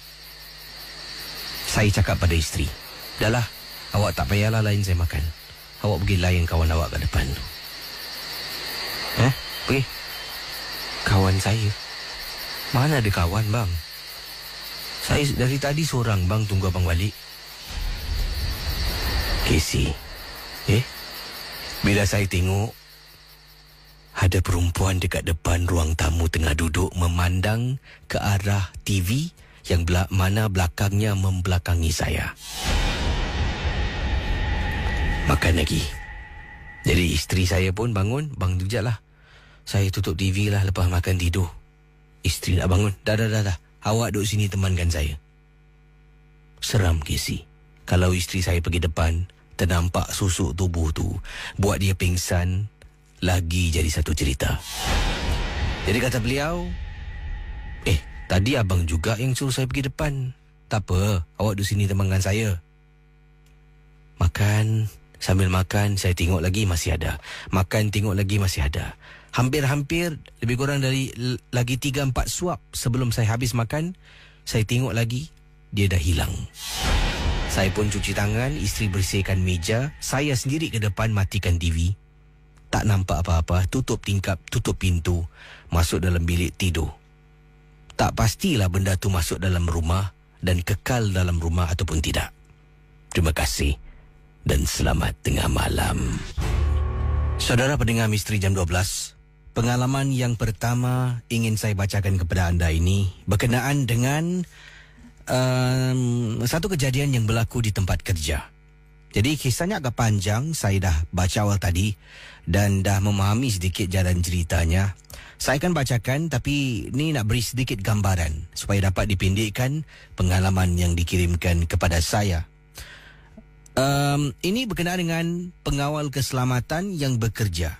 Saya cakap pada isteri, "Dahlah, awak tak payahlah layan saya makan. Awak pergi layan kawan awak kat depan tu." Pergi? Kawan saya? Mana ada kawan, bang? Saya dari tadi seorang, bang, tunggu abang balik. Casey, bila saya tengok ada perempuan dekat depan ruang tamu tengah duduk memandang ke arah TV yang mana belakangnya membelakangi saya. Makan lagi. Jadi isteri saya pun bangun. "Bang, sekejap lah. Saya tutup TV lah, lepas makan tidur." Isteri nak bangun. Dah. Awak duduk sini temankan saya." Seram, Casey. Kalau isteri saya pergi depan, ternampak susuk tubuh tu, buat dia pingsan, lagi jadi satu cerita. Jadi kata beliau, tadi abang juga yang suruh saya pergi depan. Tak apa, awak duduk sini temankan saya. Makan. Sambil makan, saya tengok lagi masih ada. Makan, tengok lagi masih ada. Hampir-hampir lebih kurang dari lagi 3-4 suap sebelum saya habis makan, saya tengok lagi, dia dah hilang. Saya pun cuci tangan, isteri bersihkan meja, saya sendiri ke depan matikan TV. Tak nampak apa-apa, tutup tingkap, tutup pintu, masuk dalam bilik tidur. Tak pastilah benda tu masuk dalam rumah dan kekal dalam rumah ataupun tidak. Terima kasih dan selamat tengah malam. Saudara pendengar Misteri Jam 12, pengalaman yang pertama ingin saya bacakan kepada anda ini berkenaan dengan satu kejadian yang berlaku di tempat kerja. Jadi kisahnya agak panjang, saya dah baca awal tadi dan dah memahami sedikit jalan ceritanya. Saya akan bacakan, tapi ni nak beri sedikit gambaran supaya dapat dipendekkan pengalaman yang dikirimkan kepada saya. Ini berkenaan dengan pengawal keselamatan yang bekerja.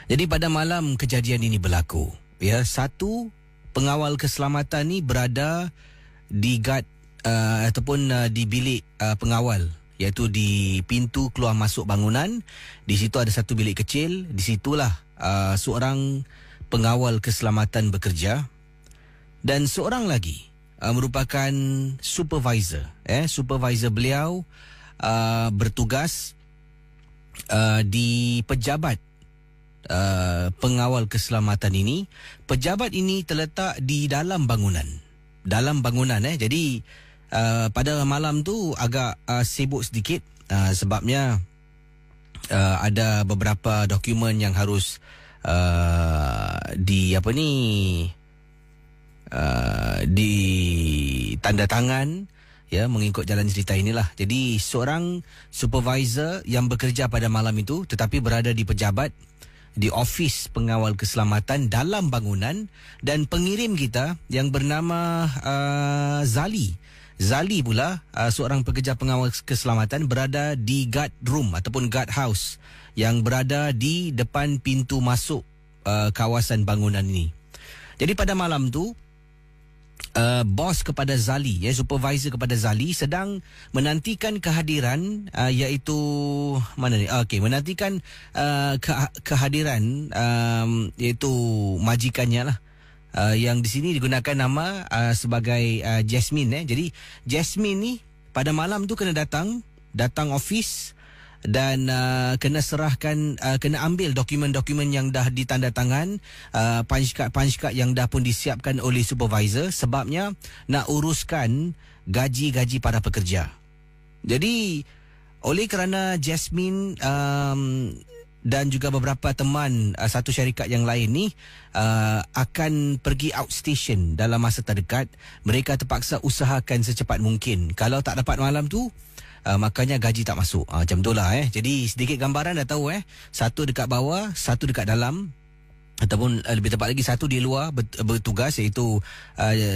Jadi pada malam kejadian ini berlaku, ya, satu pengawal keselamatan ni berada di guard di bilik pengawal, iaitu di pintu keluar masuk bangunan. Di situ ada satu bilik kecil. Di situlah seorang pengawal keselamatan bekerja, dan seorang lagi merupakan supervisor. Supervisor beliau bertugas di pejabat pengawal keselamatan ini. Pejabat ini terletak di dalam bangunan. Jadi pada malam tu agak sibuk sedikit, sebabnya ada beberapa dokumen yang harus ditanda tangan, ya, mengikut jalan cerita inilah. Jadi seorang supervisor yang bekerja pada malam itu tetapi berada di pejabat di ofis pengawal keselamatan dalam bangunan, dan pengirim kita yang bernama Zali pula, seorang pekerja pengawal keselamatan, berada di guard room ataupun guard house yang berada di depan pintu masuk kawasan bangunan ini. Jadi pada malam tu bos kepada Zali, supervisor kepada Zali sedang menantikan kehadiran iaitu menantikan kehadiran iaitu majikannya lah, yang di sini digunakan nama sebagai Jasmine. Jadi Jasmine ni pada malam tu kena datang office dan kena serahkan, kena ambil dokumen-dokumen yang dah ditanda tangan, punch card yang dah pun disiapkan oleh supervisor, sebabnya nak uruskan gaji-gaji para pekerja. Jadi oleh kerana Jasmine dan juga beberapa teman satu syarikat yang lain ni akan pergi outstation dalam masa terdekat, mereka terpaksa usahakan secepat mungkin. Kalau tak dapat malam tu, makanya gaji tak masuk. Macam itulah. Jadi sedikit gambaran dah tahu. Satu dekat bawah, satu dekat dalam, ataupun lebih tepat lagi satu di luar bertugas, iaitu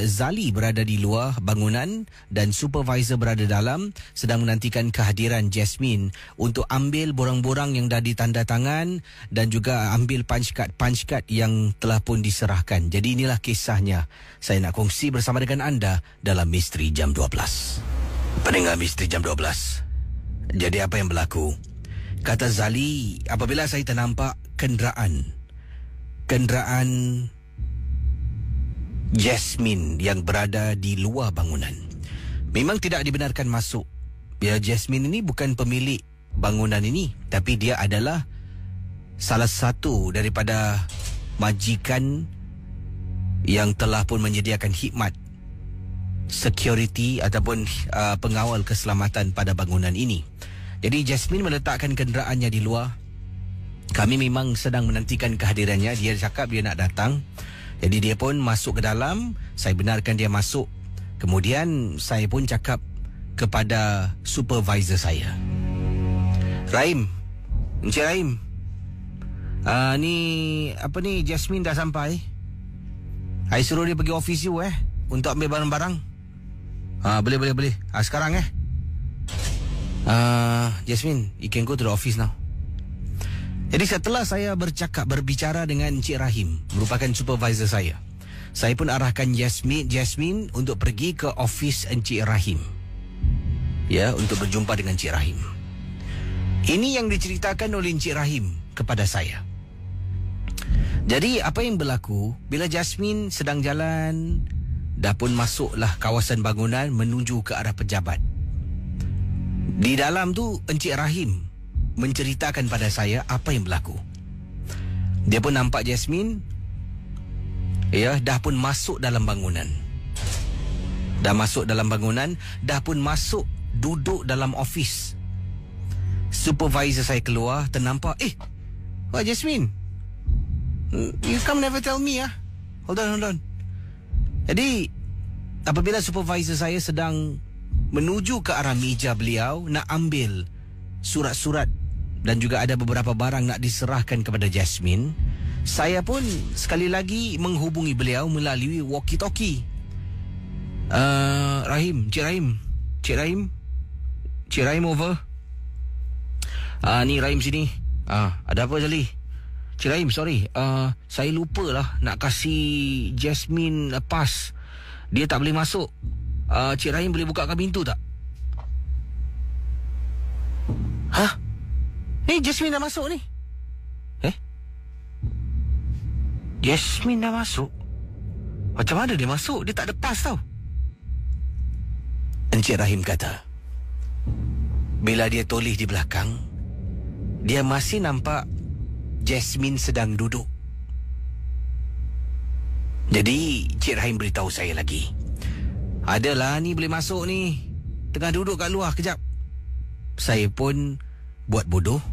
Zali berada di luar bangunan dan supervisor berada dalam, sedang menantikan kehadiran Jasmine untuk ambil borang-borang yang dah ditanda tangan dan juga ambil punch card yang telah pun diserahkan. Jadi inilah kisahnya saya nak kongsi bersama dengan anda dalam Misteri Jam 12. Pendengar Misteri Jam 12. Jadi apa yang berlaku? Kata Zali, apabila saya ternampak kenderaan Jasmine yang berada di luar bangunan, memang tidak dibenarkan masuk. Ya, Jasmine ini bukan pemilik bangunan ini, tapi dia adalah salah satu daripada majikan yang telah pun menyediakan khidmat security ataupun pengawal keselamatan pada bangunan ini. Jadi Jasmine meletakkan kenderaannya di luar. Kami memang sedang menantikan kehadirannya. Dia cakap dia nak datang. Jadi dia pun masuk ke dalam. Saya benarkan dia masuk. Kemudian saya pun cakap kepada supervisor saya, Rahim, Encik Rahim, ni Jasmine dah sampai. I suruh dia pergi office you untuk ambil barang-barang. Boleh. Sekarang Jasmine, you can go to the office now. Jadi setelah saya berbicara dengan Encik Rahim, merupakan supervisor saya pun arahkan Jasmine untuk pergi ke office Encik Rahim, ya, untuk berjumpa dengan Encik Rahim. Ini yang diceritakan oleh Encik Rahim kepada saya. Jadi apa yang berlaku bila Jasmine sedang jalan, dah pun masuklah kawasan bangunan menuju ke arah pejabat. Di dalam tu Encik Rahim menceritakan pada saya apa yang berlaku. Dia pun nampak Jasmine, ya, dah pun masuk dalam bangunan. Dah pun masuk duduk dalam office. Supervisor saya keluar, ternampak, wah Jasmine, you come never tell me. Hold on. Jadi apabila supervisor saya sedang menuju ke arah meja beliau nak ambil surat-surat dan juga ada beberapa barang nak diserahkan kepada Jasmine, saya pun sekali lagi menghubungi beliau melalui walkie-talkie. Cik Rahim over. Ni Rahim sini. Ada apa Zali? Cik Rahim, sorry. Saya lupalah nak kasih Jasmine pass. Dia tak boleh masuk. Cik Rahim boleh bukakan pintu tak? Hah? Ni Jasmine dah masuk ni. Jasmine dah masuk? Macam mana dia masuk? Dia tak ada pass tau. Encik Rahim kata, bila dia toleh di belakang, dia masih nampak Jasmine sedang duduk. Jadi Cik Rahim beritahu saya lagi, adalah ni boleh masuk ni, tengah duduk kat luar kejap. Saya pun buat bodoh.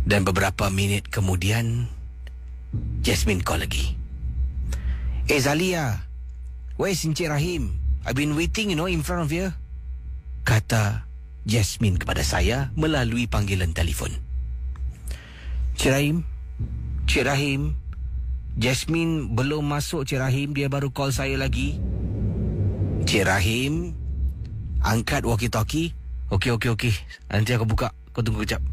Dan beberapa minit kemudian Jasmine call lagi. Zalia, where's Encik Rahim? I've been waiting, in front of you, kata Jasmine kepada saya melalui panggilan telefon. Cik Rahim, Jasmine belum masuk, Cik Rahim. Dia baru call saya lagi. Cik Rahim angkat walkie-talkie. Okey. Nanti aku buka. Kau tunggu kejap.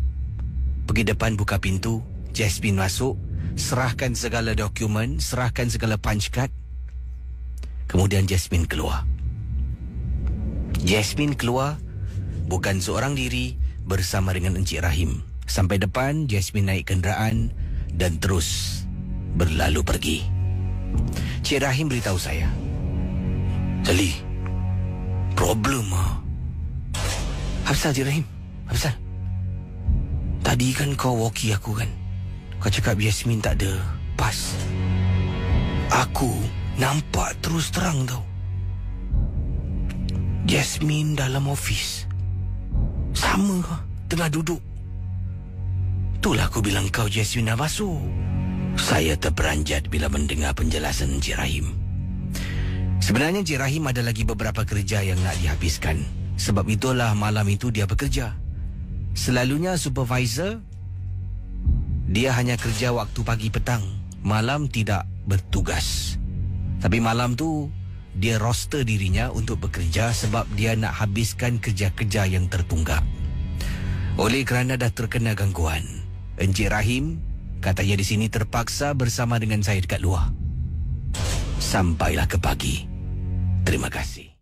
Pergi depan, buka pintu. Jasmine masuk. Serahkan segala dokumen. Serahkan segala punch card. Kemudian Jasmine keluar. Jasmine keluar bukan seorang diri, bersama dengan Encik Rahim. Sampai depan, Jasmine naik kenderaan dan terus berlalu pergi. Cik Rahim beritahu saya, Zali, problem Hafsal, Cik Rahim. Hafsal, tadi kan kau walkie aku kan? Kau cakap Jasmine tak ada pas. Aku nampak terus terang tau, Jasmine dalam office. Sama tengah duduk. Itulah aku bilang kau Jasmine dah masuk. Saya terperanjat bila mendengar penjelasan Encik Rahim. Sebenarnya Encik Rahim ada lagi beberapa kerja yang nak dihabiskan. Sebab itulah malam itu dia bekerja. Selalunya supervisor, dia hanya kerja waktu pagi petang. Malam tidak bertugas. Tapi malam tu dia roster dirinya untuk bekerja sebab dia nak habiskan kerja-kerja yang tertunggak. Oleh kerana dah terkena gangguan, Encik Rahim katanya di sini terpaksa bersama dengan saya dekat luar. Sampailah ke pagi. Terima kasih.